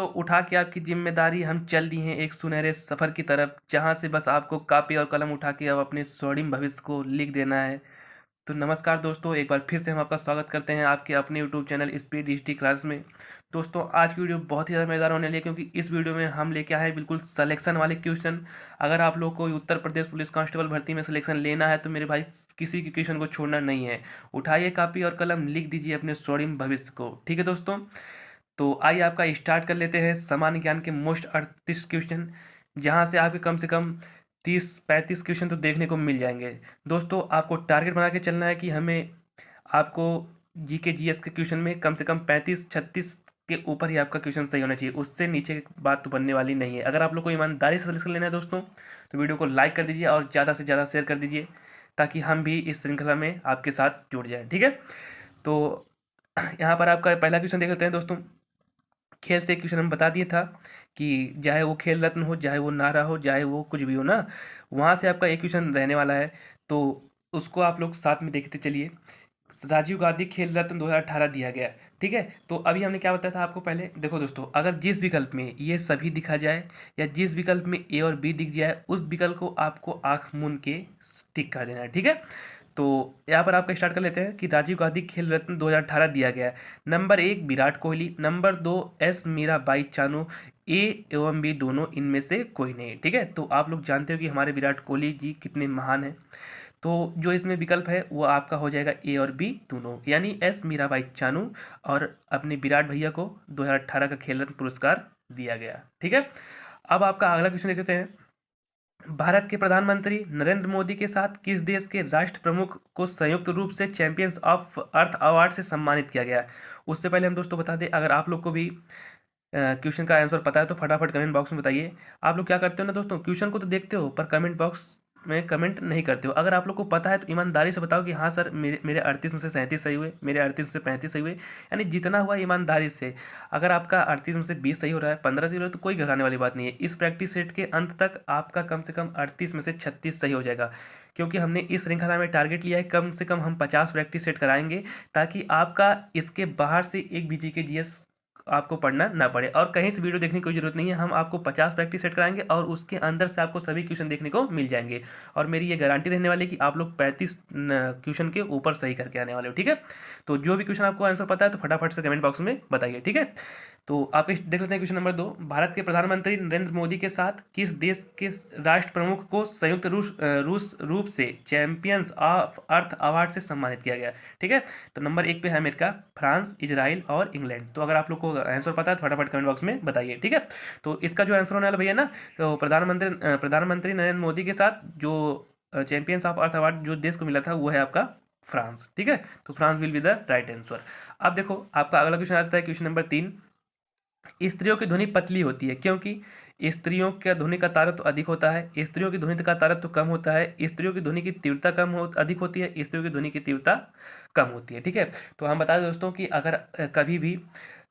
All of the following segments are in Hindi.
तो उठा के आपकी जिम्मेदारी हम चल दी हैं एक सुनहरे सफ़र की तरफ, जहाँ से बस आपको कापी और कलम उठा के अब अपने स्वर्णिम भविष्य को लिख देना है। तो नमस्कार दोस्तों, एक बार फिर से हम आपका स्वागत करते हैं आपके अपने YouTube channel speed history class में। दोस्तों, आज की वीडियो बहुत ही ज़्यादा मज़ेदार होने वाली है, क्योंकि इस वीडियो में हम लेके आए हैं बिल्कुल सिलेक्शन वाले क्वेश्चन। अगर आप लोग को उत्तर प्रदेश पुलिस कांस्टेबल भर्ती में सिलेक्शन लेना है तो मेरे भाई किसी के क्वेश्चन को छोड़ना नहीं है। उठाइए कापी और कलम, लिख दीजिए अपने स्वर्णिम भविष्य को। ठीक है दोस्तों, तो आइए आपका स्टार्ट कर लेते हैं सामान्य ज्ञान के मोस्ट 38 क्वेश्चन, जहां से आपके कम से कम 30-35 क्वेश्चन तो देखने को मिल जाएंगे। दोस्तों, आपको टारगेट बना के चलना है कि हमें आपको जीके जीएस के क्वेश्चन में कम से कम 35-36 के ऊपर ही आपका क्वेश्चन सही होना चाहिए, उससे नीचे बात तो बनने वाली नहीं है। अगर आप लोग को ईमानदारी से सिलेक्शन लेना है दोस्तों, तो वीडियो को लाइक कर दीजिए और ज़्यादा से ज़्यादा शेयर कर दीजिए, ताकि हम भी इस श्रृंखला में आपके साथ जुड़ जाएँ। ठीक है, तो यहाँ पर आपका पहला क्वेश्चन देख लेते हैं दोस्तों। खेल से क्वेश्चन हम बता दिए था कि चाहे वो खेल रत्न हो, चाहे वो नारा हो, चाहे वो कुछ भी हो ना, वहाँ से आपका एक क्वेश्चन रहने वाला है, तो उसको आप लोग साथ में देखते चलिए। राजीव गांधी खेल रत्न 2018 दिया गया। ठीक है, तो अभी हमने क्या बताया था आपको पहले, देखो दोस्तों, अगर जिस विकल्प में ये सभी दिखा जाए या जिस विकल्प में ए और बी दिख जाए, उस विकल्प को आपको आंख मूंद के टिक कर देना है। ठीक है, तो यहाँ पर आपका स्टार्ट कर लेते हैं कि राजीव गांधी खेल रत्न 2018 दिया गया है। Number 1 Virat Kohli, number 2 as Mirabai Chanu, A एवं बी दोनों इनमें से कोई नहीं। ठीक है, तो आप लोग जानते हो कि हमारे विराट कोहली जी कितने महान हैं, तो जो इसमें विकल्प है वो आपका हो जाएगा ए और बी दोनों, यानी एस मीराबाई चानू और अपने विराट भैया को 2018 का खेल रत्न पुरस्कार दिया गया। ठीक है, अब आपका अगला क्वेश्चन देखते हैं। भारत के प्रधानमंत्री नरेंद्र मोदी के साथ किस देश के राष्ट्र प्रमुख को संयुक्त रूप से चैंपियंस ऑफ अर्थ अवार्ड से सम्मानित किया गया? उससे पहले हम दोस्तों बता दें, अगर आप लोग को भी क्वेश्चन का आंसर पता है तो फटाफट कमेंट बॉक्स में बताइए। आप लोग क्या करते हो ना दोस्तों, क्वेश्चन को तो देखते हो पर कमेंट बॉक्स में कमेंट नहीं करते हो। अगर आप लोग को पता है तो ईमानदारी से बताओ कि हाँ सर, मेरे 38 में से 37 सही हुए, मेरे 38 में से 35 सही हुए, यानी जितना हुआ ईमानदारी से। अगर आपका 38 में से 20 सही हो रहा है, 15 सही हो रहा है, तो कोई घबराने वाली बात नहीं है। इस प्रैक्टिस सेट के अंत तक आपका कम से कम 38 में से 36 सही हो जाएगा, क्योंकि हमने इस श्रृंखला में टारगेट लिया है कम से कम हम 50 प्रैक्टिस सेट कराएंगे, ताकि आपका इसके बाहर से एक भी जीके जीएस आपको पढ़ना ना पड़े और कहीं से वीडियो देखने की कोई ज़रूरत नहीं है। हम आपको 50 प्रैक्टिस सेट कराएंगे और उसके अंदर से आपको सभी क्वेश्चन देखने को मिल जाएंगे, और मेरी ये गारंटी रहने वाली है कि आप लोग 35 क्वेश्चन के ऊपर सही करके आने वाले हो। ठीक है, तो जो भी क्वेश्चन आपको आंसर पता है तो फटाफट से कमेंट बॉक्स में बताइए। ठीक है, तो आप इस देख लेते हैं क्वेश्चन नंबर 2। भारत के प्रधानमंत्री नरेंद्र मोदी के साथ किस देश के राष्ट्र प्रमुख को संयुक्त रूस रूप से चैंपियंस ऑफ अर्थ अवार्ड से सम्मानित किया गया? ठीक है, तो नंबर 1 पे है अमेरिका, फ्रांस, इजराइल और इंग्लैंड। तो अगर आप लोग को आंसर पता है तो फटाफट कमेंट बॉक्स में बताइए। ठीक है, तो इसका जो आंसर होने वाला भैया ना, तो प्रधानमंत्री नरेंद्र मोदी के साथ जो चैंपियंस ऑफ अर्थ अवार्ड जो देश को मिला था वो है आपका फ्रांस। ठीक है, तो France will be the right answer. अब देखो, आपका अगला क्वेश्चन आता है क्वेश्चन नंबर 3। स्त्रियों की ध्वनि पतली होती है क्योंकि स्त्रियों का ध्वनि का तारत्व अधिक होता है, स्त्रियों की ध्वनि का तारत्व कम होता है, स्त्रियों की ध्वनि की तीव्रता अधिक होती है, स्त्रियों की ध्वनि की तीव्रता कम होती है। ठीक है, तो हम बता दें दोस्तों कि अगर कभी भी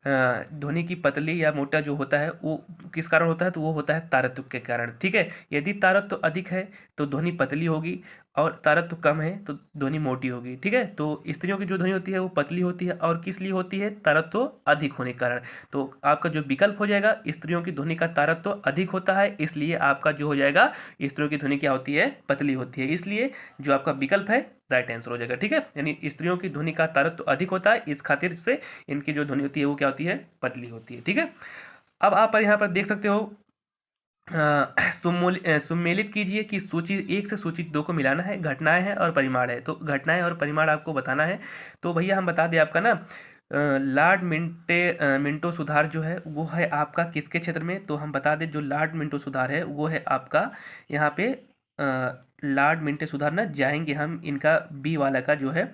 ध्वनि की पतली या मोटा जो होता है वो किस कारण होता है, तो वो होता है तारत्व के कारण। ठीक है, यदि तारत्व अधिक है तो ध्वनि पतली होगी और तारत्व कम है तो ध्वनि मोटी होगी। ठीक है, तो स्त्रियों की जो ध्वनि होती है वो पतली होती है, और किस लिए होती है? तारत्व अधिक होने के कारण। तो आपका जो विकल्प हो जाएगा, स्त्रियों की ध्वनि का तारत्व अधिक होता है, इसलिए आपका जो हो जाएगा, स्त्रियों की ध्वनि क्या होती है? पतली होती है, इसलिए जो आपका विकल्प है राइट आंसर हो जाएगा। ठीक है, यानी स्त्रियों की ध्वनि का तारत्व अधिक होता है, इस खातिर से इनकी जो ध्वनि होती है वो क्या होती है? पतली होती है। ठीक है, अब आप यहाँ पर देख सकते हो, सम्मिलित कीजिए कि सूची 1 से सूची 2 को मिलाना है, घटनाएं हैं और परिमाण है। तो घटनाएं और परिमाण आपको बताना है। तो भैया हम बता दें आपका ना, लॉर्ड मिंटो सुधार जो है वो है आपका किसके क्षेत्र में? तो हम बता दें, जो लॉर्ड मिंटो सुधार है वो है आपका यहाँ पे लॉर्ड मिंटो सुधार ना जाएंगे हम, इनका बी वाला का जो है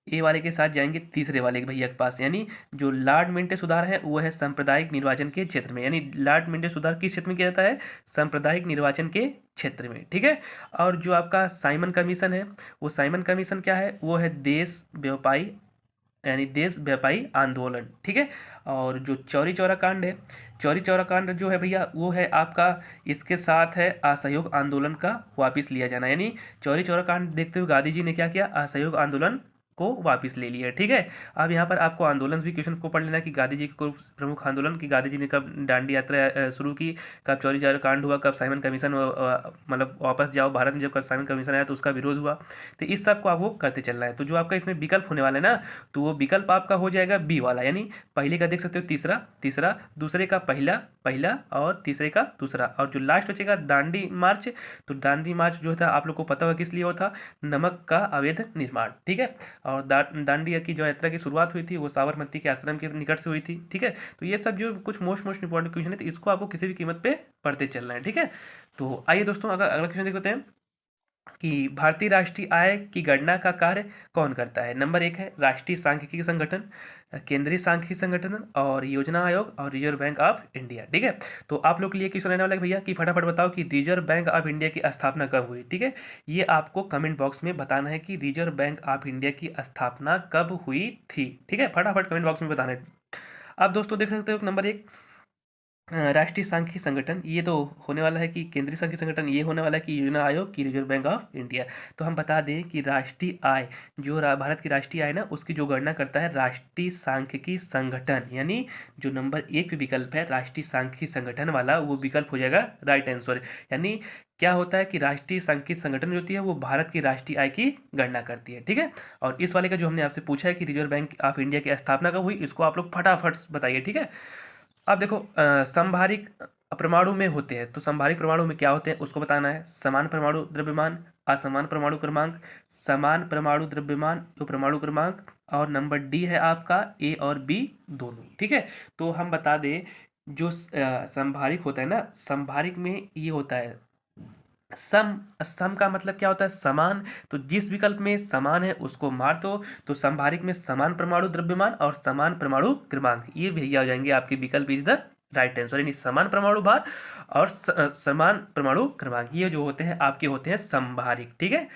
ए वाले के साथ जाएंगे तीसरे वाले के भैया के पास, यानी जो लॉर्ड मिंटो सुधार है वो है सांप्रदायिक निर्वाचन के क्षेत्र में, यानी लॉर्ड मिंटो सुधार किस क्षेत्र में किया जाता है? सांप्रदायिक निर्वाचन के क्षेत्र में। ठीक है, और जो आपका साइमन कमीशन है, वो साइमन कमीशन क्या है? वो है देश व्यापारी, यानी देश व्यापारी आंदोलन। ठीक है, और जो चौरी चौरा कांड है, चौरी चौरा कांड जो है भैया वो है आपका, इसके साथ है असहयोग आंदोलन का वापस लिया जाना, यानी चौरी चौरा कांड देखते हुए गांधी जी ने क्या किया? असहयोग आंदोलन को वापस ले लिया। ठीक है, अब यहाँ पर आपको आंदोलन भी क्वेश्चन को पढ़ लेना कि गांधी जी के प्रमुख आंदोलन कि गांधी जी ने कब दांडी यात्रा शुरू की, कब चौरी चौरा कांड हुआ, कब साइमन कमीशन मतलब वापस जाओ भारत में, जब कब साइमन कमीशन आया तो उसका विरोध हुआ। तो इस सब को आपको करते चलना है। तो जो आपका इसमें विकल्प होने वाला है ना, तो वो विकल्प आपका हो जाएगा बी वाला, यानी पहले का देख सकते हो तीसरा तीसरा, दूसरे का पहला पहला और तीसरे का दूसरा, और जो लास्ट बचेगा दांडी मार्च। तो दांडी मार्च जो था आप लोग को पता होगा किस लिए होता, नमक का अवैध निर्माण। ठीक है, और दांडी की जो यात्रा की शुरुआत हुई थी वो साबरमती के आश्रम के निकट से हुई थी। ठीक है, तो ये सब जो कुछ मोस्ट इंपॉर्टेंट क्वेश्चन है, तो इसको आपको किसी भी कीमत पे पढ़ते चलना है। ठीक है, तो आइए दोस्तों अगर अगला क्वेश्चन देख लेते हैं कि भारतीय राष्ट्रीय आय की गणना का कार्य कौन करता है। नंबर 1 है राष्ट्रीय सांख्यिकी संगठन, केंद्रीय सांख्यिकी संगठन और योजना आयोग और रिजर्व बैंक ऑफ इंडिया। ठीक है, तो आप लोग के लिए क्वेश्चन रहने वाला है भैया कि फटाफट बताओ कि रिजर्व बैंक ऑफ इंडिया की स्थापना कब हुई। ठीक है, ये आपको कमेंट बॉक्स में बताना है कि रिजर्व बैंक ऑफ इंडिया की स्थापना कब हुई थी। ठीक है, फटाफट कमेंट बॉक्स में बताना है। आप दोस्तों देख सकते हो नंबर 1 राष्ट्रीय सांख्यिकी संगठन, ये तो होने वाला है कि केंद्रीय सांख्यिकी संगठन, ये होने वाला है कि योजना आयोग की रिजर्व बैंक ऑफ इंडिया। तो हम बता दें कि राष्ट्रीय आय जो भारत की राष्ट्रीय आय ना, उसकी जो गणना करता है राष्ट्रीय सांख्यिकी संगठन, यानी जो नंबर 1 पे विकल्प है राष्ट्रीय सांख्यिकी संगठन वाला, वो विकल्प हो जाएगा राइट आंसर। यानी क्या होता है कि राष्ट्रीय सांख्यिकी संगठन जो होती है वो भारत की राष्ट्रीय आय की गणना करती है। ठीक है, और इस वाले का जो हमने आपसे पूछा है कि रिजर्व बैंक ऑफ इंडिया की स्थापना कब हुई, इसको आप लोग फटाफट बताइए। ठीक है, अब देखो संभारिक परमाणु में होते हैं, तो संभारिक परमाणु में क्या होते हैं उसको बताना है। समान परमाणु द्रव्यमान, असमान परमाणु क्रमांक, समान परमाणु द्रव्यमान तो परमाणु क्रमांक, और नंबर डी है आपका ए और बी दोनों। ठीक है, तो हम बता दें जो संभारिक होता है ना, संभारिक में ये होता है सम। सम का मतलब क्या होता है, समान। तो जिस विकल्प में समान है उसको मार दो। तो संभारिक में समान परमाणु द्रव्यमान और समान परमाणु क्रमांक, ये भैया हो जाएंगे आपके विकल्प इज द राइट आंसर। यानी समान परमाणु भार और समान परमाणु क्रमांक, ये जो होते हैं आपके होते हैं संभारिक। ठीक है,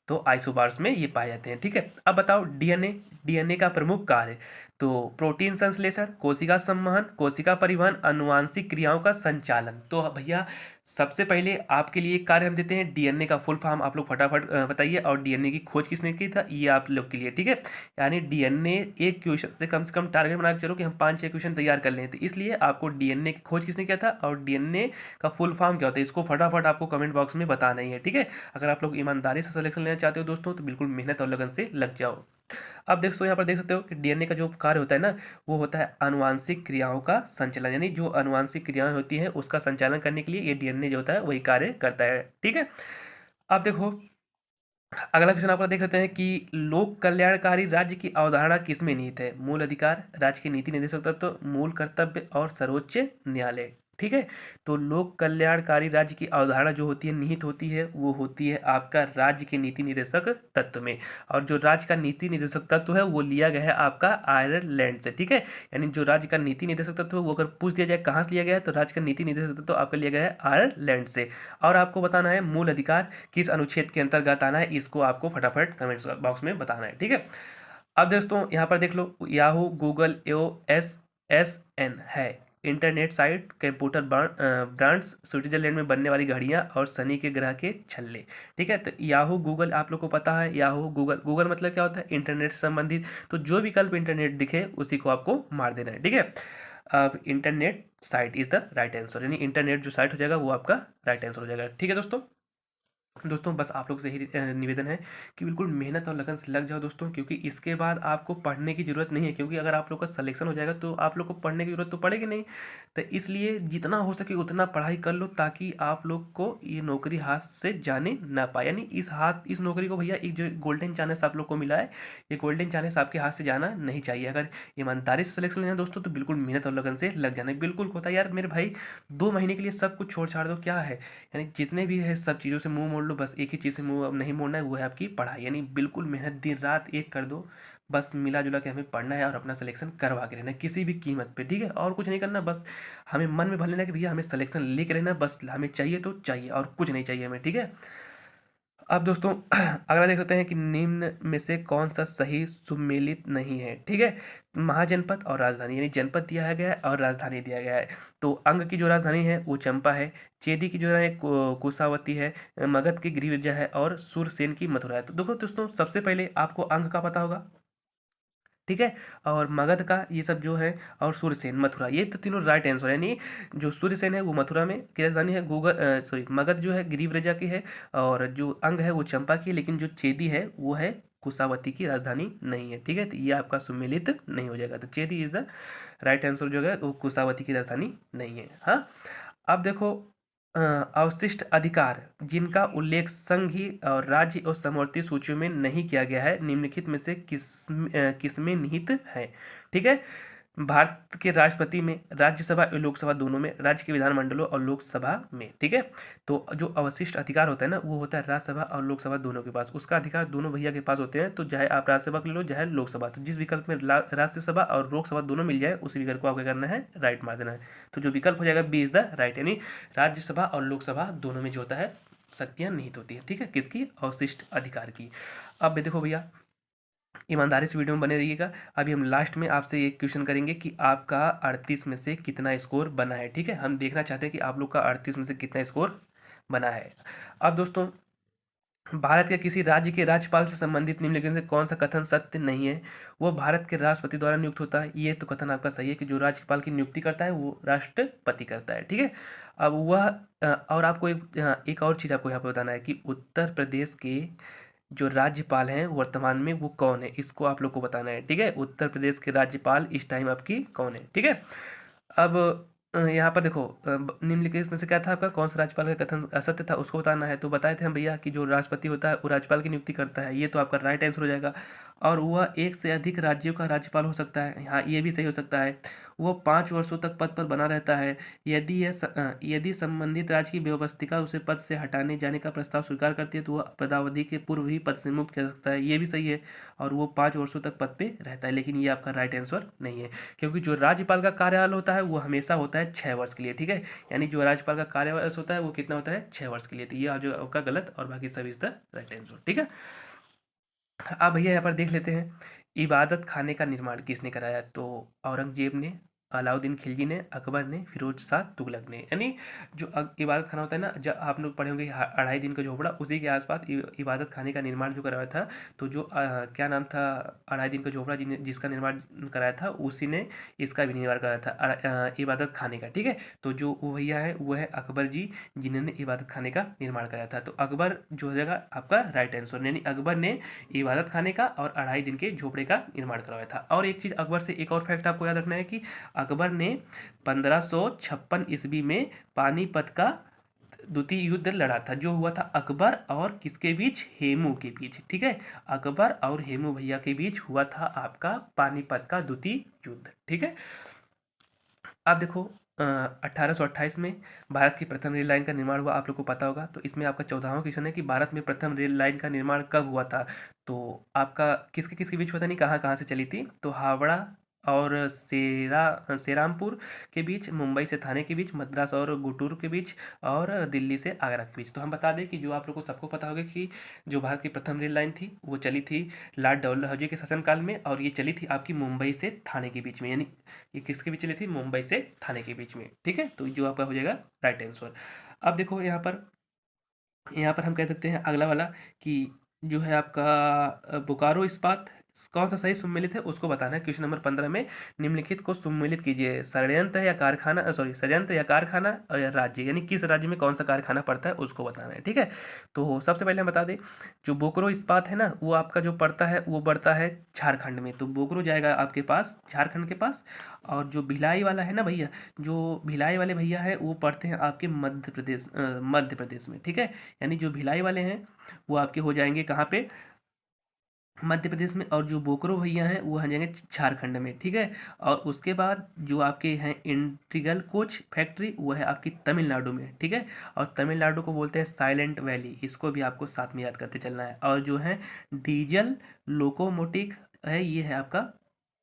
तो आइसोबार्स में ये पाए जाते हैं। ठीक है, अब बताओ डीएनए, डीएनए का प्रमुख कार्य, तो प्रोटीन संश्लेषण, कोशिका संवहन, कोशिका परिवहन, आनुवांशिक क्रियाओं का संचालन। तो भैया सबसे पहले आपके लिए कार्य हम देते हैं डीएनए का फुल फॉर्म आप लोग फटाफट बताइए, और डीएनए की खोज किसने की था, ये आप लोग के लिए। ठीक है, यानी डीएनए एक क्वेश्चन से कम टारगेट बना के चलो कि हम 5-6 क्वेश्चन तैयार कर लें, तो इसलिए आपको डीएनए की खोज किसने किया था और डीएनए का फुल फॉर्म क्या होता है, इसको फटाफट आपको कमेंट बॉक्स में बताना ही है। ठीक है, अगर आप लोग ईमानदारी से सिलेक्शन लेना चाहते हो दोस्तों, तो बिल्कुल मेहनत और लगन से लग जाओ। अब दोस्तों यहाँ पर देख सकते हो कि डीएनए का जो कार्य होता है ना, वो होता है आनुवांशिक क्रियाओं का संचालन, यानी जो आनुवांशिक क्रियाएं होती हैं उसका संचालन करने के लिए ये डीएनए जो होता है वही कार्य करता है। ठीक है, अब देखो अगला क्वेश्चन आपका देख लेते हैं कि लोक कल्याणकारी राज्य की अवधारणा किसमें निहित है। मूल अधिकार, राज्य के नीति निदेशक तत्व, मूल कर्तव्य और सर्वोच्च न्यायालय। ठीक है, तो लोक कल्याणकारी राज्य की अवधारणा जो होती है निहित होती है वो होती है आपका राज्य के नीति निदेशक तत्व में, और जो राज्य का नीति निदेशक तत्व है वो लिया गया है आपका आयरलैंड से। ठीक है, यानी जो राज्य का नीति निदेशक तत्व है वो अगर पूछ दिया जाए कहाँ से लिया गया है, तो राज्य का नीति निदेशक तत्व आपका लिया गया है आयरलैंड से। और आपको बताना है मूल अधिकार किस अनुच्छेद के अंतर्गत आना है, इसको आपको फटाफट कमेंट बॉक्स में बताना है। ठीक है, अब दोस्तों यहाँ पर देख लो याहू, गूगल, एस एन है internet site, computer brands, Switzerland में बनने वाली घड़ियाँ और शनि के ग्रह के छल्ले। ठीक है, तो याहू गूगल आप लोग को पता है, याहू गूगल, गूगल मतलब क्या होता है इंटरनेट से संबंधित, तो जो विकल्प इंटरनेट दिखे उसी को आपको मार देना है। ठीक है, अब internet site is the right answer, यानी इंटरनेट जो साइट हो जाएगा वो आपका राइट आंसर हो जाएगा। ठीक है दोस्तों बस आप लोग से ही निवेदन है कि बिल्कुल मेहनत और लगन से लग जाओ दोस्तों, क्योंकि इसके बाद आपको पढ़ने की ज़रूरत नहीं है, क्योंकि अगर आप लोग का सिलेक्शन हो जाएगा तो आप लोग को पढ़ने की ज़रूरत तो पड़ेगी नहीं। तो इसलिए जितना हो सके उतना पढ़ाई कर लो, ताकि आप लोग को ये नौकरी हाथ से जाने ना पाए। यानी इस नौकरी को भैया एक जो गोल्डन चांस आप लोग को मिला है, ये गोल्डन चांस आपके हाथ से जाना नहीं चाहिए। अगर ईमानदारी से सिलेक्शन लेना दोस्तों, तो बिल्कुल मेहनत और लगन से लग जाना। बिल्कुल होता है यार मेरे भाई, 2 महीने के लिए सब कुछ छोड़ छाड़ दो, क्या है, यानी जितने भी है सब चीज़ों से मुंह मोड़ लो, बस एक ही चीज़ से मुंह अब नहीं मोड़ना है, वो है आपकी पढ़ाई। यानी बिल्कुल मेहनत दिन रात एक कर दो, बस मिला जुला के हमें पढ़ना है और अपना सिलेक्शन करवा के रहना है किसी भी कीमत पे। ठीक है, और कुछ नहीं करना, बस हमें मन में भर लेना कि भैया हमें सिलेक्शन लेके रहना, बस हमें चाहिए तो चाहिए और कुछ नहीं चाहिए हमें। ठीक है, अब दोस्तों अगला देख लेते हैं कि निम्न में से कौन सा सही सुमेलित नहीं है। ठीक है, महाजनपद और राजधानी, यानी जनपद दिया गया है और राजधानी दिया गया है। तो अंग की जो राजधानी है वो चंपा है, चेदी की जो है कुशावती है, मगध की गिरिविजय है और सूरसेन की मथुरा है। तो देखो दोस्तों, सबसे पहले आपको अंग का पता होगा, ठीक है, और मगध का ये सब जो है, और सूर्यसेन मथुरा, ये तो तीनों राइट आंसर है। यानी जो सूर्यसेन है वो मथुरा में की राजधानी है, सॉरी मगध जो है गिरिव्रजा की है, और जो अंग है वो चंपा की है, लेकिन जो चेदी है वो है कुशावती की राजधानी नहीं है। ठीक है, तो ये आपका सुमेलित नहीं हो जाएगा। तो चेदी इज द राइट आंसर जो है वो कुशावती की राजधानी नहीं है। हाँ, अब देखो अवशिष्ट अधिकार जिनका उल्लेख संघी और राज्य और समवर्ती सूचियों में नहीं किया गया है, निम्नलिखित में से किसमें निहित है। ठीक है, भारत के राष्ट्रपति में, राज्यसभा और लोकसभा दोनों में, राज्य के विधानमंडलों और लोकसभा में। ठीक है, तो जो अवशिष्ट अधिकार होता है ना, वो होता है राज्यसभा और लोकसभा दोनों के पास। उसका अधिकार दोनों भैया के पास होते हैं। तो चाहे आप राज्यसभा के ले लो चाहे लोकसभा, तो जिस विकल्प में राज्यसभा और लोकसभा दोनों मिल जाए उसी विकल्प को आपको करना है राइट मार देना है। तो जो विकल्प हो जाएगा बी इज द राइट, यानी राज्यसभा और लोकसभा दोनों में जो होता है शक्तियां निहित होती है। ठीक है, किसकी? अवशिष्ट अधिकार की। अब देखो भैया, ईमानदारी से वीडियो में बने रहिएगा। अभी हम लास्ट में आपसे एक क्वेश्चन करेंगे कि आपका 38 में से कितना स्कोर बना है। ठीक है, हम देखना चाहते हैं कि आप लोग का 38 में से कितना स्कोर बना है। अब दोस्तों, भारत के किसी राज्य के राज्यपाल से संबंधित निम्नलिखित में से कौन सा कथन सत्य नहीं है? वो भारत के राष्ट्रपति द्वारा नियुक्त होता है। ये तो कथन आपका सही है कि जो राज्यपाल की नियुक्ति करता है वो राष्ट्रपति करता है। ठीक है, अब वह और आपको एक और चीज़ आपको यहाँ पर बताना है कि उत्तर प्रदेश के जो राज्यपाल हैं वर्तमान में वो कौन है, इसको आप लोग को बताना है। ठीक है, उत्तर प्रदेश के राज्यपाल इस टाइम आपकी कौन है। ठीक है, अब यहाँ पर देखो, निम्नलिखित में से क्या था आपका, कौन सा राज्यपाल का कथन असत्य था उसको बताना है। तो बताए थे हम भैया कि जो राष्ट्रपति होता है वो राज्यपाल की नियुक्ति करता है, ये तो आपका राइट आंसर हो जाएगा। और वह एक से अधिक राज्यों का राज्यपाल हो सकता है, हाँ ये भी सही हो सकता है। वो 5 वर्षों तक पद पर बना रहता है। यदि संबंधित राज्य की व्यवस्थिका उसे पद से हटाने जाने का प्रस्ताव स्वीकार करती है तो वह पदावधि के पूर्व ही पद से मुक्त कर सकता है, ये भी सही है। और वो 5 वर्षों तक पद पे रहता है, लेकिन ये आपका राइट आंसर नहीं है, क्योंकि जो राज्यपाल का कार्यकाल होता है वो हमेशा होता है 6 वर्ष के लिए। ठीक है, यानी जो राज्यपाल का कार्यकाल होता है वो कितना होता है? 6 वर्ष के लिए। तो ये आज आपका गलत और बाकी सब इज द राइट आंसर। ठीक है, अब भैया यहाँ पर देख लेते हैं, इबादत खाने का निर्माण किसने कराया? तो औरंगजेब ने, अलाउद्दीन खिलजी ने, अकबर ने, फिरोज शाह तुगलक ने। यानी जो इबादत खाना होता है ना, जब आप लोग पढ़े होंगे 2.5 दिन का झोपड़ा, उसी के आसपास इबादत खाने का निर्माण जो कराया था। तो जो क्या नाम था, 2.5 दिन का झोपड़ा जिसका निर्माण कराया था उसी ने इसका भी निर्माण कराया था, इबादत खाने का। ठीक है, तो जो वो भैया है वो है अकबर जी, जिन्होंने इबादत खाने का निर्माण कराया था। तो अकबर जो हो जाएगा आपका राइट आंसर, यानी अकबर ने इबादत खाने का और 2.5 दिन के झोपड़े का निर्माण करवाया था। और एक चीज़ अकबर से एक और फैक्ट आपको याद रखना है कि अकबर ने 1556 ईस्वी में पानीपत का द्वितीय युद्ध लड़ा था, जो हुआ था अकबर और किसके बीच? हेमू के बीच। ठीक है, अकबर और हेमू भैया के बीच हुआ था आपका पानीपत का द्वितीय युद्ध। ठीक है, अब देखो 1828 में भारत की प्रथम रेल लाइन का निर्माण हुआ, आप लोग को पता होगा। तो इसमें आपका 14वां क्वेश्चन है कि भारत में प्रथम रेल लाइन का निर्माण कब हुआ था? तो आपका किसके किसके बीच हुआ था, नहीं कहाँ कहाँ से चली थी? तो हावड़ा और सेरामपुर के बीच, मुंबई से थाने के बीच, मद्रास और गुंटूर के बीच, और दिल्ली से आगरा के बीच। तो हम बता दें कि जो आप लोग को सबको पता होगा कि जो भारत की प्रथम रेल लाइन थी वो चली थी लॉर्ड डलहौजी के शासनकाल में, और ये चली थी आपकी मुंबई से थाने के बीच में। यानी ये किसके बीच चली थी? मुंबई से थाने के बीच में। ठीक है, तो जो आपका हो जाएगा राइट आंसर। अब देखो यहाँ पर हम कह सकते हैं अगला वाला कि जो है आपका बोकारो इस्पात कौन सा सही सुमेलित है उसको बताना है। क्वेश्चन नंबर 15 में निम्नलिखित को सुमेलित कीजिए, षड्यंत्र या कारखाना, सॉरी षड्यंत्र या कारखाना और या राज्य, यानी किस राज्य में कौन सा कारखाना पड़ता है उसको बताना है। ठीक है, तो सबसे पहले हम बता दें, जो बोकारो इस्पात है ना वो आपका जो पड़ता है वो बढ़ता है झारखंड में। तो बोकारो जाएगा आपके पास झारखंड के पास। और जो भिलाई वाला है ना भैया, जो भिलाई वाले भैया है वो पड़ते हैं आपके मध्य प्रदेश में। ठीक है, यानी जो भिलाई वाले हैं वो आपके हो जाएंगे कहाँ पे? मध्य प्रदेश में। और जो बोकरो भैया हैं वो आ जाएंगे झारखंड में। ठीक है, और उसके बाद जो आपके हैं इंटीग्रल कोच फैक्ट्री वो है आपकी तमिलनाडु में। ठीक है, और तमिलनाडु को बोलते हैं साइलेंट वैली, इसको भी आपको साथ में याद करते चलना है। और जो है डीजल लोकोमोटिव है ये है आपका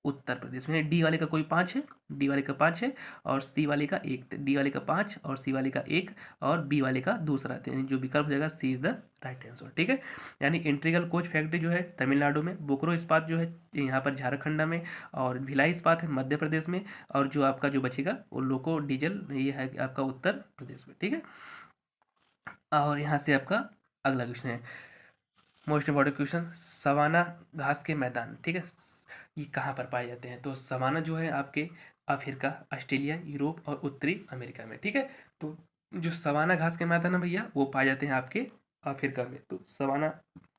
उत्तर प्रदेश में। डी वाले का कोई 5 है, डी वाले का 5 है, और सी वाले का 1, डी वाले का 5 और सी वाले का 1 और बी वाले का दूसरा, यानी जो विकल्प हो जाएगा सी इज द राइट आंसर। ठीक है, यानी इंटीग्रल कोच फैक्ट्री जो है तमिलनाडु में, बोकारो इस्पात जो है यहाँ पर झारखंड में, और भिलाई इस्पात है मध्य प्रदेश में, और जो आपका जो बचेगा वो लोको डीजल ये है आपका उत्तर प्रदेश में। ठीक है, और यहाँ से आपका अगला क्वेश्चन है, मोस्ट इम्पॉर्टेंट क्वेश्चन, सवाना घास के मैदान, ठीक है, ये कहाँ पर पाए जाते हैं? तो सवाना जो है आपके अफ्रीका, ऑस्ट्रेलिया, यूरोप और उत्तरी अमेरिका में। ठीक है, तो जो सवाना घास के मैदान है भैया वो पाए जाते हैं आपके अफ्रीका में। तो सवाना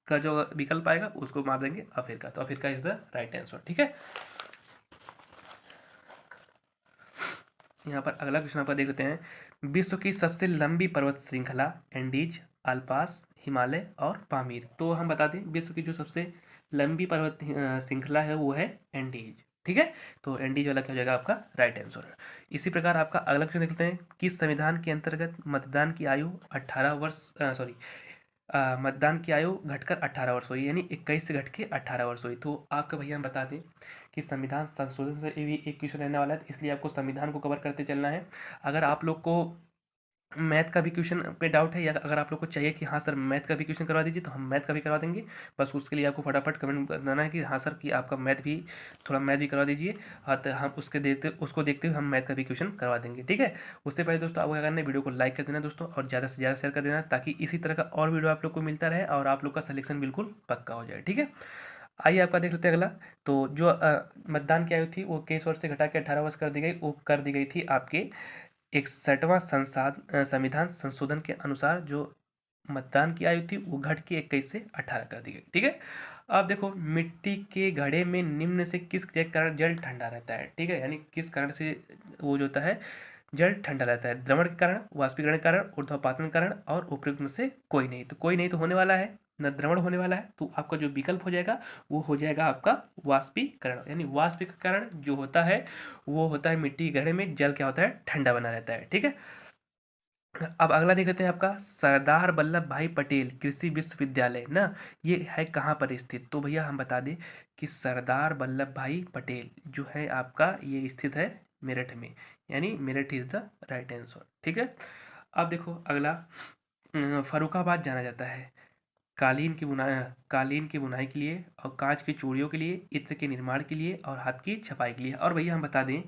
का जो विकल्प आएगा उसको मार देंगे अफ्रीका, तो Africa is the right answer. ठीक है, यहाँ पर अगला क्वेश्चन आपका देख लेते हैं, विश्व की सबसे लंबी पर्वत श्रृंखला, एंडीज, अल्पास, हिमालय और पामीर। तो हम बता दें विश्व की जो सबसे लंबी पर्वत श्रृंखला है वो है एंडीज। ठीक है, तो एंडीज वाला क्या हो जाएगा आपका राइट आंसर। इसी प्रकार आपका अगला क्वेश्चन देखते हैं, किस संविधान के अंतर्गत मतदान की आयु 18 वर्ष सॉरी मतदान की आयु घटकर 18 वर्ष हुई, यानी 21 से घट के 18 वर्ष हुई। तो आपका भैया हम बता दें कि संविधान संशोधन से भी एक क्वेश्चन रहने वाला है, इसलिए आपको संविधान को कवर करते चलना है। अगर आप लोग को मैथ का भी क्वेश्चन पे डाउट है, या अगर आप लोग को चाहिए कि हाँ सर मैथ का भी क्वेश्चन करवा दीजिए, तो हम मैथ का भी करवा देंगे। बस उसके लिए आपको फटाफट कमेंट करना है कि हाँ सर कि आपका मैथ भी थोड़ा मैथ भी करवा दीजिए, और तो हम उसको देखते हुए हम मैथ का भी क्वेश्चन करवा देंगे। ठीक है, उससे पहले दोस्तों आपको क्या करना है, वीडियो को लाइक कर देना दोस्तों, और ज़्यादा से ज़्यादा शेयर कर देना, ताकि इसी तरह का और वीडियो आप लोग को मिलता रहे और आप लोग का सिलेक्शन बिल्कुल पक्का हो जाए। ठीक है, आइए आपका देख लेते हैं अगला। तो जो मतदान की आयु थी वो 21 वर्ष से घटा के 18 वर्ष कर दी गई, वो कर दी गई थी आपके 61वां संविधान संशोधन के अनुसार। जो मतदान की आयु थी वो घट के 21 से 18 कर दी गई। ठीक है, अब देखो, मिट्टी के घड़े में निम्न से किस के कारण जल ठंडा रहता है? ठीक है, यानी किस कारण से वो जो होता है जल ठंडा रहता है? द्रवण के कारण, वाष्पीकरण के कारण, ऊर्ध्वपातन के कारण, और उपयुक्त में से कोई नहीं। तो कोई नहीं तो होने वाला है, न द्रवण होने वाला है, तो आपका जो विकल्प हो जाएगा वो हो जाएगा आपका वाष्पीकरण। यानी वाष्पीकरण जो होता है वो होता है मिट्टी के घड़े में जल क्या होता है, ठंडा बना रहता है। ठीक है, अब अगला देख लेते हैं आपका, सरदार वल्लभ भाई पटेल कृषि विश्वविद्यालय ना, ये है कहाँ पर स्थित? तो भैया हम बता दें कि सरदार वल्लभ भाई पटेल जो है आपका ये स्थित है मेरठ में, यानी Meerut is the right answer. ठीक है, अब देखो अगला, फर्रुखाबाद जाना जाता है कालीन की बुनाई के लिए, और कांच की चूड़ियों के लिए, इत्र के निर्माण के लिए, और हाथ की छपाई के लिए। और भैया हम बता दें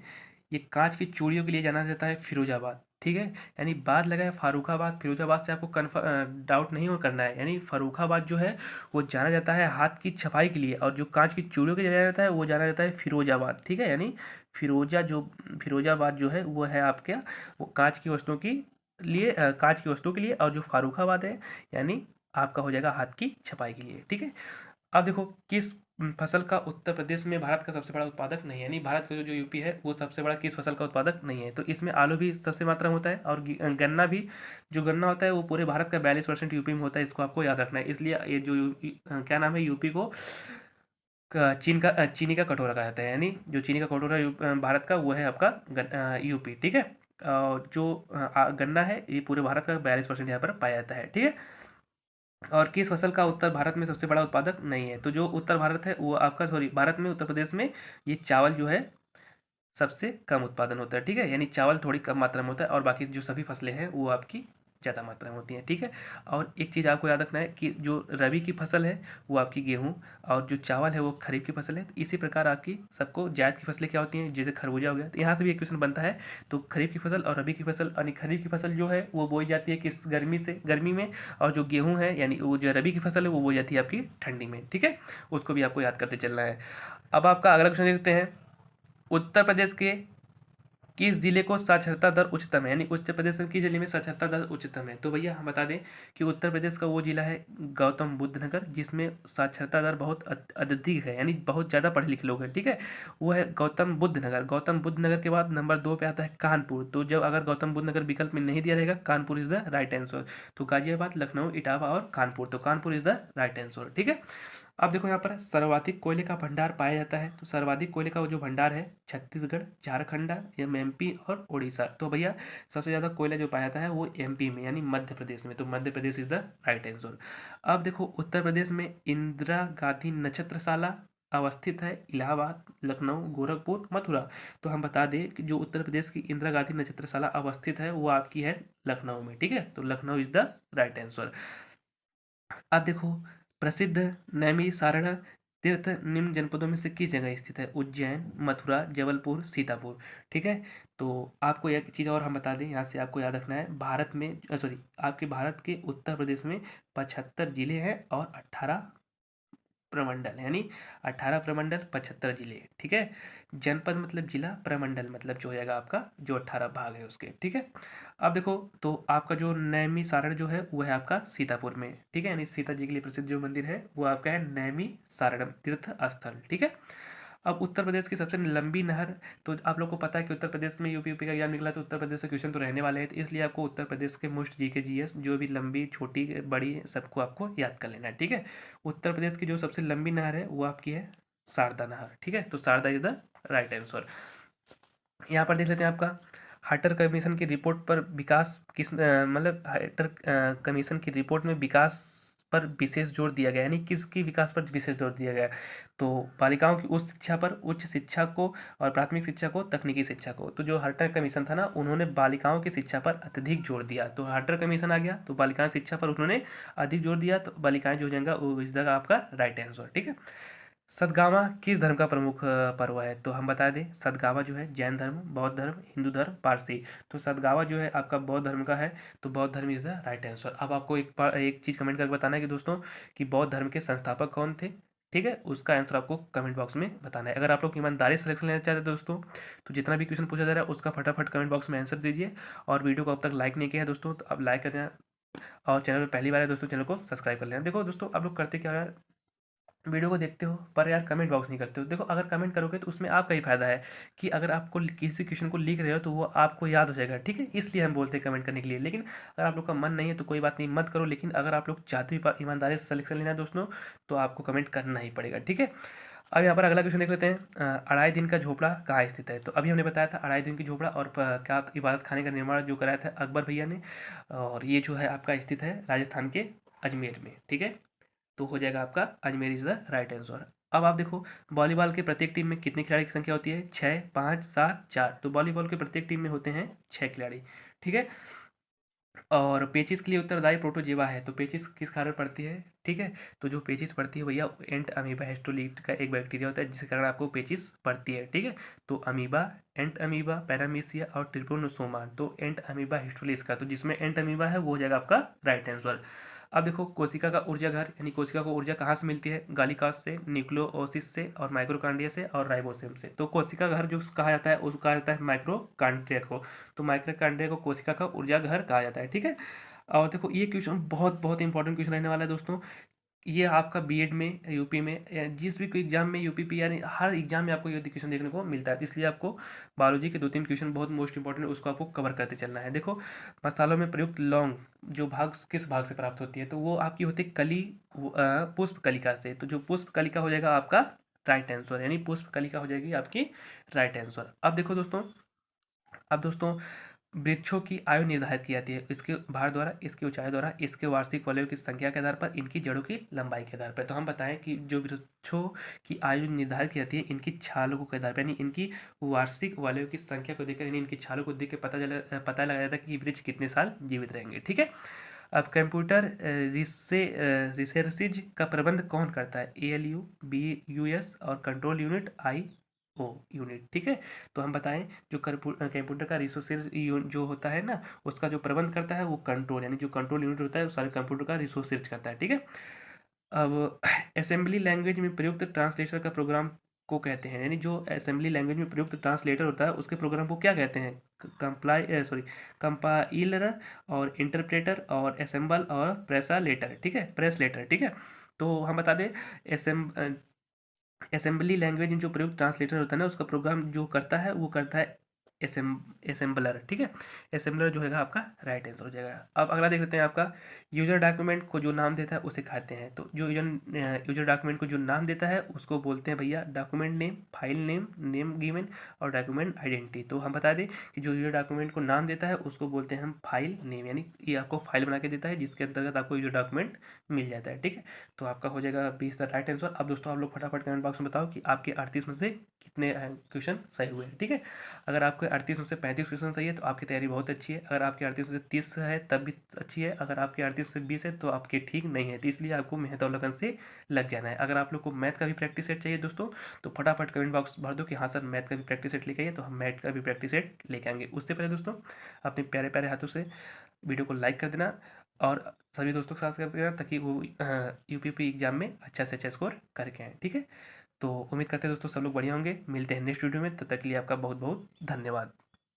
ये कांच की चूड़ियों के लिए जाना जाता है फिरोजाबाद। ठीक है, यानी बाद लगा है फारुखाबाद, फिरोजाबाद से आपको कन्फर्म डाउट नहीं हो करना है, यानी फर्रुखाबाद जो है वो जाना जाता है हाथ की छपाई के लिए, और जो कांच की चूड़ियों के लिए जाना जाता है वो जाना जाता है फिरोजाबाद। ठीक है, यानी फिरोजाबाद जो है वो है आपके वो कांच की वस्तुओं की लिए कांच की वस्तुओं के लिए, और जो फारुखाबाद है यानी आपका हो जाएगा हाथ की छपाई के लिए। ठीक है, अब देखो, किस फसल का उत्तर प्रदेश में भारत का सबसे बड़ा उत्पादक नहीं है? यानी भारत का जो यूपी है वो सबसे बड़ा किस फसल का उत्पादक नहीं है? तो इसमें आलू भी सबसे मात्रा में होता है, और गन्ना भी, जो गन्ना होता है वो पूरे भारत का 42% यूपी में होता है, इसको आपको याद रखना है। इसलिए ये जो क्या नाम है, यूपी को चीनी का कटोरा कहा जाता है, यानी जो चीनी का कटोरा भारत का वो है आपका यूपी। ठीक है, जो गन्ना है ये पूरे भारत का 42% यहाँ पर पाया जाता है। ठीक है, और किस फसल का उत्तर भारत में सबसे बड़ा उत्पादक नहीं है? तो जो उत्तर भारत है वो आपका भारत में उत्तर प्रदेश में ये चावल जो है सबसे कम उत्पादन होता है। ठीक है, यानी चावल थोड़ी कम मात्रा में होता है, और बाकी जो सभी फसलें हैं वो आपकी ज़्यादा मात्रा में होती हैं। ठीक है, और एक चीज़ आपको याद रखना है कि जो रबी की फसल है वो आपकी गेहूँ, और जो चावल है वो खरीफ की फसल है। तो इसी प्रकार आपकी सबको जायद की फसलें क्या होती हैं, जैसे खरबूजा हो गया। तो यहाँ से भी एक क्वेश्चन बनता है, तो खरीफ की फसल और रबी की फसल, यानी खरीफ की फसल जो है वो बोई जाती है किस गर्मी में, और जो गेहूँ है यानी वो जो रबी की फसल है वो बोई जाती है आपकी ठंडी में। ठीक है, उसको भी आपको याद करते चलना है। अब आपका अगला क्वेश्चन देखते हैं, उत्तर प्रदेश के किस जिले को साक्षरता दर उच्चतम है? यानी उत्तर प्रदेश के किस जिले में साक्षरता दर उच्चतम है? तो भैया हम बता दें कि उत्तर प्रदेश का वो जिला है गौतम बुद्ध नगर, जिसमें साक्षरता दर बहुत अत्यधिक है, यानी बहुत ज़्यादा पढ़े लिखे लोग हैं। ठीक है, वो है गौतम बुद्ध नगर। गौतम बुद्ध नगर के बाद नंबर 2 पे आता है कानपुर। तो जब अगर गौतम बुद्ध नगर विकल्प में नहीं दिया रहेगा, Kanpur is the right answer. तो गाजियाबाद, लखनऊ, इटावा और कानपुर, तो Kanpur is the right answer. ठीक है, अब देखो यहाँ पर सर्वाधिक कोयले का भंडार पाया जाता है। तो सर्वाधिक कोयले का वो जो भंडार है छत्तीसगढ़, झारखंड, एमपी और उड़ीसा। तो भैया सबसे ज़्यादा कोयला जो पाया जाता है वो एमपी में, यानी मध्य प्रदेश में। तो Madhya Pradesh is the right answer. अब देखो उत्तर प्रदेश में इंदिरा गांधी नक्षत्रशाला, अवस्थित है इलाहाबाद, लखनऊ, गोरखपुर, मथुरा। तो हम बता दें कि जो उत्तर प्रदेश की इंदिरा गांधी नक्षत्रशाला अवस्थित है वो आपकी है लखनऊ में। ठीक है, तो Lucknow is the right answer. अब देखो, प्रसिद्ध नैमिषारण्य तीर्थ निम्न जनपदों में से किस जगह स्थित है? उज्जैन, मथुरा, जबलपुर, सीतापुर। ठीक है, तो आपको एक चीज़ और हम बता दें, यहाँ से आपको याद रखना है, भारत में सॉरी आपके भारत के उत्तर प्रदेश में 75 जिले हैं और 18 प्रमंडल, यानी 18 प्रमंडल 75 जिले। ठीक है, जनपद मतलब जिला, प्रमंडल मतलब जो हो जाएगा आपका जो 18 भाग है उसके। ठीक है, अब देखो, तो आपका जो नैमी सारण जो है वो है आपका सीतापुर में। ठीक है, यानी सीता जी के लिए प्रसिद्ध जो मंदिर है वो आपका है नैमी सारणम तीर्थ स्थल। ठीक है, अब उत्तर प्रदेश की सबसे लंबी नहर, तो आप लोग को पता है कि उत्तर प्रदेश में यूपी का एग्जाम निकला तो उत्तर प्रदेश से क्वेश्चन तो रहने वाले हैं, तो इसलिए आपको उत्तर प्रदेश के मोस्ट जीके जीएस जो भी लंबी छोटी बड़ी सबको आपको याद कर लेना है। ठीक है, उत्तर प्रदेश की जो सबसे लंबी नहर है वो आपकी है शारदा नहर। ठीक है, तो Sharda is the right answer. यहाँ पर देख लेते हैं आपका हार्टर कमीशन की रिपोर्ट पर विकास मतलब हार्टर कमीशन की रिपोर्ट में विकास पर विशेष जोर दिया गया, यानी किसकी विकास पर विशेष जोर दिया गया? तो बालिकाओं की उच्च शिक्षा पर, उच्च शिक्षा को, और प्राथमिक शिक्षा को, तकनीकी शिक्षा को। तो जो हार्टर कमीशन था ना, उन्होंने बालिकाओं की शिक्षा पर अत्यधिक जोर दिया, तो हार्टर कमीशन आ गया, तो बालिकाएं शिक्षा पर उन्होंने अधिक जोर दिया, तो बालिकाएं जो हो जाएगा वो इस जगह आपका राइट आंसर। ठीक है, सदगावा किस धर्म का प्रमुख पर्व है? तो हम बता दें, सदगावा जो है जैन धर्म, बौद्ध धर्म, हिंदू धर्म, पारसी। तो सदगावा जो है आपका बौद्ध धर्म का है, तो बौद्ध धर्म इज द राइट आंसर। अब आपको एक चीज़ कमेंट करके बताना है कि दोस्तों कि बौद्ध धर्म के संस्थापक कौन थे? ठीक है, उसका आंसर आपको कमेंट बॉक्स में बताना है। अगर आप लोग ईमानदारी सिलेक्शन लेना चाहते हैं दोस्तों, तो जितना भी क्वेश्चन पूछा जा रहा है उसका फटाफट कमेंट बॉक्स में आंसर दीजिए। और वीडियो को अब तक लाइक नहीं किया है दोस्तों, तो अब लाइक कर देना। और चैनल पर पहली बार है दोस्तों, चैनल को सब्सक्राइब कर लेना। देखो दोस्तों, आप लोग करते क्या यार, वीडियो को देखते हो पर यार कमेंट बॉक्स नहीं करते हो। देखो, अगर कमेंट करोगे तो उसमें आपका ही फायदा है कि अगर आपको किसी क्वेश्चन को लिख रहे हो तो वो आपको याद हो जाएगा। ठीक है, इसलिए हम बोलते हैं कमेंट करने के लिए। लेकिन अगर आप लोग का मन नहीं है तो कोई बात नहीं, मत करो। लेकिन अगर आप लोग चाहते हो ईमानदारी से सिलेक्शन लेना है दोस्तों, तो आपको कमेंट करना ही पड़ेगा। ठीक है, अब यहाँ पर अगला क्वेश्चन देख लेते हैं। अढ़ाई दिन का झोपड़ा कहाँ स्थित है? तो अभी हमने बताया था अढ़ाई दिन की झोपड़ा और क्या इबादत खाने का निर्माण जो कराया था अकबर भैया ने, और ये जो है आपका स्थित है राजस्थान के अजमेर में। ठीक है, तो हो जाएगा आपका Ajmer is the right answer. अब आप देखो, वॉलीबॉल के प्रत्येक टीम में कितने खिलाड़ी की संख्या होती है? 6, 5, 7, 4। तो वॉलीबॉल के प्रत्येक टीम में होते हैं 6 खिलाड़ी। ठीक है, और पेचिस के लिए उत्तरदायी प्रोटोजेवा है, तो पेचिस किस कारण पड़ती है? ठीक है, तो जो पेचिस पड़ती है भैया एंट अमीबा हिस्टोलीट का एक बैक्टीरिया होता है जिसके कारण आपको पेचिस पड़ती है। ठीक है, तो अमीबा, एंट अमीबा, पैरामीसिया और ट्रिपोनोसोमा, तो एंट अमीबा हिस्टोलिस का, तो जिसमें एंट अमीबा है वो हो जाएगा आपका राइट आंसर। अब देखो, कोशिका का ऊर्जा घर, यानी कोशिका को ऊर्जा कहाँ से मिलती है? गालिकास से, न्यूक्लियोसिस से, और माइक्रोकांड्रिया से, और राइबोसोम से। तो कोशिका घर जो कहा जाता है उसको कहा जाता है माइक्रोकांड्रिया को। तो माइक्रोकांड्रिया को कोशिका का ऊर्जा घर कहा जाता है। ठीक है, और देखो ये क्वेश्चन बहुत बहुत इंपॉर्टेंट क्वेश्चन रहने वाला है दोस्तों। ये आपका बीएड में, यूपी में, या जिस भी कोई एग्जाम में, यूपीपी यानी हर एग्जाम में आपको ये क्वेश्चन देखने को मिलता है। तो इसलिए आपको बायोलॉजी के 2-3 क्वेश्चन बहुत मोस्ट इंपॉर्टेंट है, उसको आपको कवर करते चलना है। देखो, मसालों में प्रयुक्त लौंग जो भाग किस भाग से प्राप्त होती है? तो वो आपकी होती है कली, पुष्प कलिका से। तो जो पुष्प कलिका हो जाएगा आपका राइट आंसर, यानी पुष्प कलिका हो जाएगी आपकी राइट आंसर। अब दोस्तों, वृक्षों की आयु निर्धारित की जाती है इसके भार द्वारा, इसकी ऊंचाई द्वारा, इसके वार्षिक फलों की संख्या के आधार पर, इनकी जड़ों की लंबाई के आधार पर। तो हम बताएं कि जो वृक्षों की आयु निर्धारित की जाती है इनकी छालों के आधार पर, यानी इनकी वार्षिक फलों की संख्या को देखकर, यानी इनकी छालों को देख के पता लगाया जाता है कि वृक्ष कितने साल जीवित रहेंगे। ठीक है, अब कंप्यूटर रिसर्चेज का प्रबंध कौन करता है? ALU, BUS और कंट्रोल यूनिट, IO यूनिट। ठीक है, तो हम बताएं जो कंप्यूटर का रिसोर्सेज जो होता है ना, उसका जो प्रबंध करता है वो कंट्रोल, यानी जो कंट्रोल यूनिट होता है वो सारे कंप्यूटर का रिसोर्सेज करता है। ठीक है, अब असेंबली लैंग्वेज में प्रयुक्त ट्रांसलेटर का प्रोग्राम को कहते हैं, यानी जो असेंबली लैंग्वेज में प्रयुक्त ट्रांसलेटर होता है उसके प्रोग्राम को क्या कहते हैं? कंपाइलर और इंटरप्रेटर और असेंबल और प्रेसलेटर। ठीक है, प्रेसलेटर। ठीक है, तो हम बता दें असेंबली लैंग्वेज में जो प्रयुक्त ट्रांसलेटर होता है ना, उसका प्रोग्राम जो करता है वो करता है असेंबलर, ठीक है। असेंबलर जो है आपका राइट आंसर हो जाएगा। अब अगला देख लेते हैं आपका, यूजर डॉक्यूमेंट को जो नाम देता है उसे कहते हैं। तो जो यूजर डॉक्यूमेंट को जो नाम देता है उसको बोलते हैं भैया document name, file name, name given और डॉक्यूमेंट आइडेंटिटी। तो हम बता दें कि जो यूजर डॉक्यूमेंट को नाम देता है उसको बोलते हैं हम फाइल नेम, यानी ये आपको फाइल बना के देता है जिसके अंतर्गत आपको यूजर डॉक्यूमेंट मिल जाता है, ठीक है। तो आपका हो जाएगा 20 द राइट आंसर। अब दोस्तों आप लोग फटाफट कमेंट बॉक्स में बताओ कि आपके 38 में से कितने क्वेश्चन सही हुए हैं, ठीक है। अगर आपके 38 में से 35 क्वेश्चन सही है तो आपकी तैयारी बहुत अच्छी है। अगर आपके 38 में से 30 है तब भी अच्छी है। अगर आपके 38 में से 20 है तो आपके ठीक नहीं है, तो इसलिए आपको मेहनत और लगन से लग जाना है। अगर आप लोग को मैथ का भी प्रैक्टिस सेट चाहिए दोस्तों तो फटाफट कमेंट बॉक्स भर दो कि हाँ सर मैथ का भी प्रैक्टिस सेट लेके आइए, तो हम मैथ का भी प्रैक्टिस सेट लेके आएंगे। उससे पहले दोस्तों अपने प्यारे प्यारे हाथों से वीडियो को लाइक कर देना और सभी दोस्तों के साथ कर देना ताकि वो यूपीपी एग्जाम में अच्छा से अच्छा स्कोर करके आएँ, ठीक है। तो उम्मीद करते हैं दोस्तों सब लोग बढ़िया होंगे। मिलते हैं नेक्स्ट वीडियो में, तब तक के लिए आपका बहुत बहुत धन्यवाद।